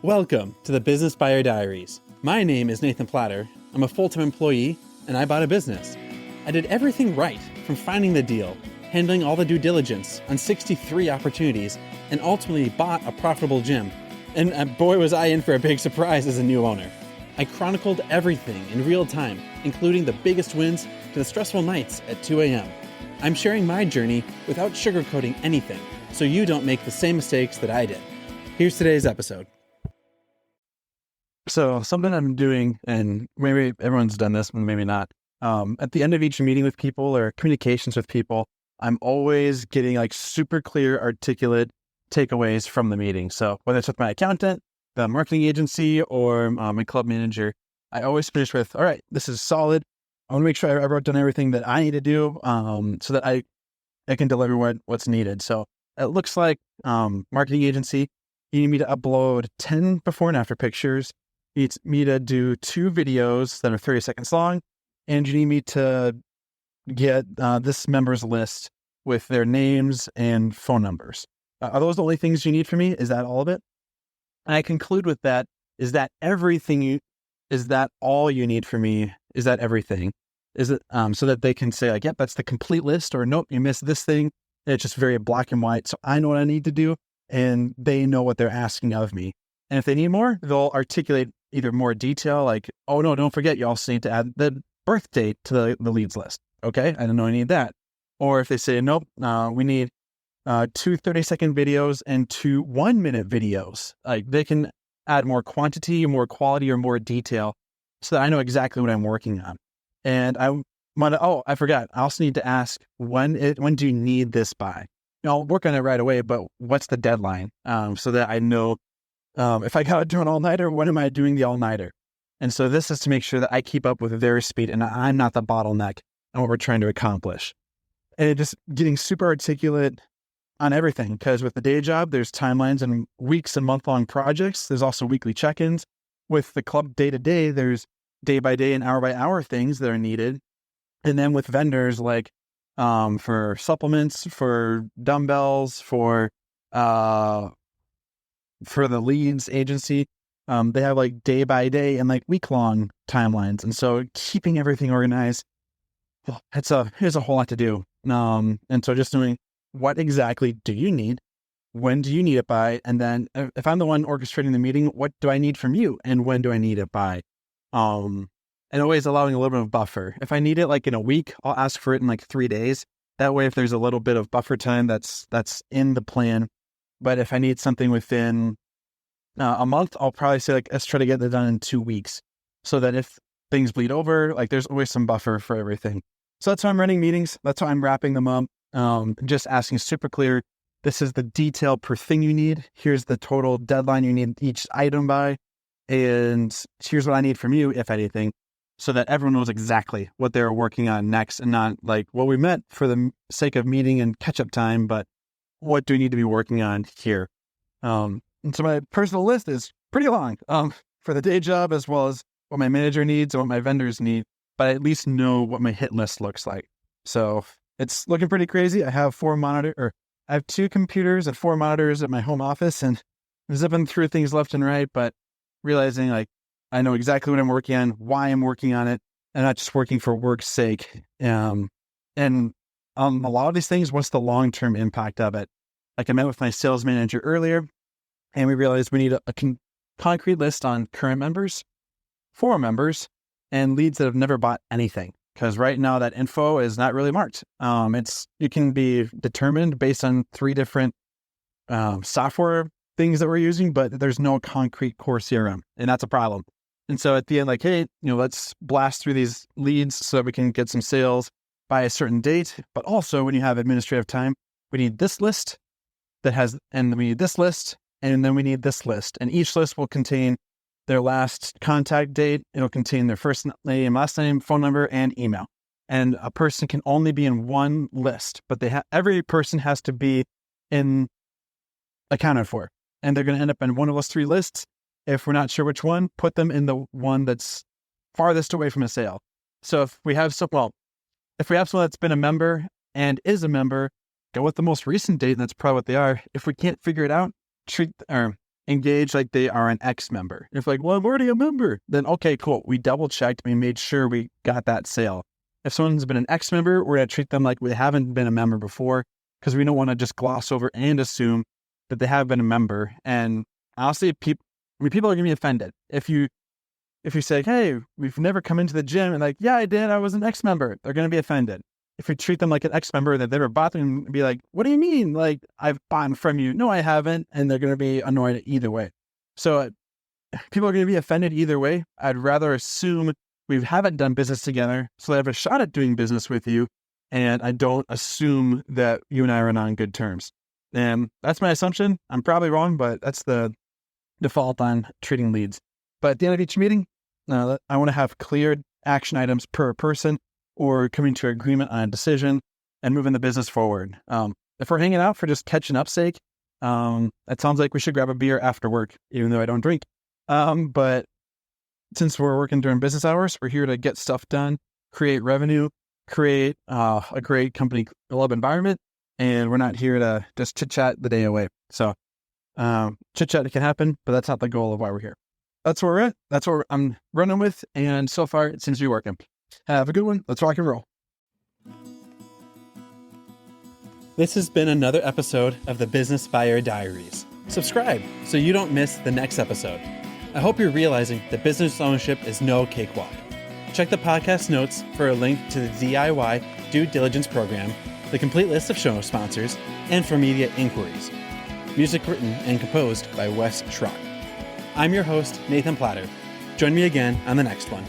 Welcome to the Business Buyer Diaries. My name is Nathan Platter. I'm a full-time employee, and I bought a business. I did everything right, from finding the deal, handling all the due diligence on 63 opportunities, and ultimately bought a profitable gym. And boy, was I in for a big surprise as a new owner. I chronicled everything in real time, including the biggest wins to the stressful nights at 2 a.m. I'm sharing my journey without sugarcoating anything, so you don't make the same mistakes that I did. Here's today's episode. So something I'm doing, and maybe everyone's done this, but maybe not. At the end of each meeting with people or communications with people, I'm always getting like super clear, articulate takeaways from the meeting. So whether it's with my accountant, the marketing agency, or my club manager, I always finish with, all right, this is solid. I want to make sure I wrote down everything that I need to do so that I can deliver what's needed. So it looks like marketing agency, you need me to upload 10 before and after pictures. You need me to do 2 videos that are 30 seconds long, and you need me to get this member's list with their names and phone numbers. Are those the only things you need from me? Is that all of it? And I conclude with that, is that everything is that all you need from me? Is that everything? Is it so that they can say like, yep, that's the complete list, or nope, you missed this thing. And it's just very black and white. So I know what I need to do, and they know what they're asking of me. And if they need more, they'll articulate either more detail, like, oh no, don't forget, you also need to add the birth date to the leads list. Okay, I didn't know I need that. Or if they say, nope, we need 2 30-second videos and 2 1-minute videos. Like they can add more quantity, more quality, or more detail so that I know exactly what I'm working on. And I forgot, I also need to ask, when do you need this by? I'll work on it right away, but what's the deadline? So that I know if I got to do an all-nighter, when am I doing the all-nighter? And so this is to make sure that I keep up with their speed and I'm not the bottleneck on what we're trying to accomplish. And just getting super articulate on everything, because with the day job, there's timelines and weeks and month-long projects. There's also weekly check-ins. With the club day-to-day, there's day-by-day and hour-by-hour things that are needed. And then with vendors, like for supplements, for dumbbells, for the leads agency, they have like day by day and like week-long timelines. And so keeping everything organized, well, here's a whole lot to do. And so just knowing what exactly do you need, when do you need it by, and then if I'm the one orchestrating the meeting, what do I need from you and when do I need it by? And always allowing a little bit of buffer. If I need it like in a week, I'll ask for it in like 3 days. That way, if there's a little bit of buffer time, that's in the plan. But if I need something within a month, I'll probably say, like, let's try to get that done in 2 weeks so that if things bleed over, like there's always some buffer for everything. So that's how I'm running meetings. That's how I'm wrapping them up. Just asking super clear, this is the detail per thing you need. Here's the total deadline you need each item by. And here's what I need from you, if anything, so that everyone knows exactly what they're working on next and not like, well, we met for the sake of meeting and catch-up time, but what do we need to be working on here? And so my personal list is pretty long for the day job, as well as what my manager needs and what my vendors need, but I at least know what my hit list looks like. So it's looking pretty crazy. I have 2 computers and 4 monitors at my home office, and I'm zipping through things left and right, but realizing like I know exactly what I'm working on, why I'm working on it, and not just working for work's sake. And a lot of these things, what's the long-term impact of it? Like I met with my sales manager earlier, and we realized we need a concrete list on current members, former members, and leads that have never bought anything. Because right now that info is not really marked. It can be determined based on 3 different software things that we're using, but there's no concrete core CRM, and that's a problem. And so at the end, like, hey, let's blast through these leads so that we can get some sales by a certain date. But also when you have administrative time, we need this list and we need this list, and then we need this list. And each list will contain their last contact date. It'll contain their first name, last name, phone number, and email. And a person can only be in one list, but every person has to be accounted for. And they're going to end up in one of those 3 lists. If we're not sure which one, put them in the one that's farthest away from a sale. So if we have someone that's been a member and is a member, go with the most recent date, and that's probably what they are. If we can't figure it out, engage like they are an ex-member. If like, well, I'm already a member, then okay, cool. We double checked. We made sure we got that sale. If someone's been an ex-member, we're going to treat them like we haven't been a member before, because we don't want to just gloss over and assume that they have been a member. And honestly, people are going to be offended. If you say, hey, we've never come into the gym, and like, yeah, I did, I was an ex-member, they're going to be offended. If you treat them like an ex-member that they were bought them, and be like, what do you mean? Like, I've bought from you. No, I haven't. And they're going to be annoyed either way. So people are going to be offended either way. I'd rather assume we haven't done business together, so they have a shot at doing business with you. And I don't assume that you and I are on good terms. And that's my assumption. I'm probably wrong, but that's the default on treating leads. But at the end of each meeting, I want to have clear action items per person, or coming to agreement on a decision and moving the business forward. If we're hanging out for just catching up sake, it sounds like we should grab a beer after work, even though I don't drink. But since we're working during business hours, we're here to get stuff done, create revenue, create a great company club environment, and we're not here to just chit-chat the day away. So chit-chat can happen, but that's not the goal of why we're here. That's where we're at. That's what I'm running with, and so far it seems to be working. Have a good one. Let's rock and roll. This has been another episode of the Business Buyer Diaries. Subscribe so you don't miss the next episode. I hope you're realizing that business ownership is no cakewalk. Check the podcast notes for a link to the DIY due diligence program, the complete list of show sponsors, and for media inquiries. Music written and composed by Wes Schrock. I'm your host, Nathan Platter. Join me again on the next one.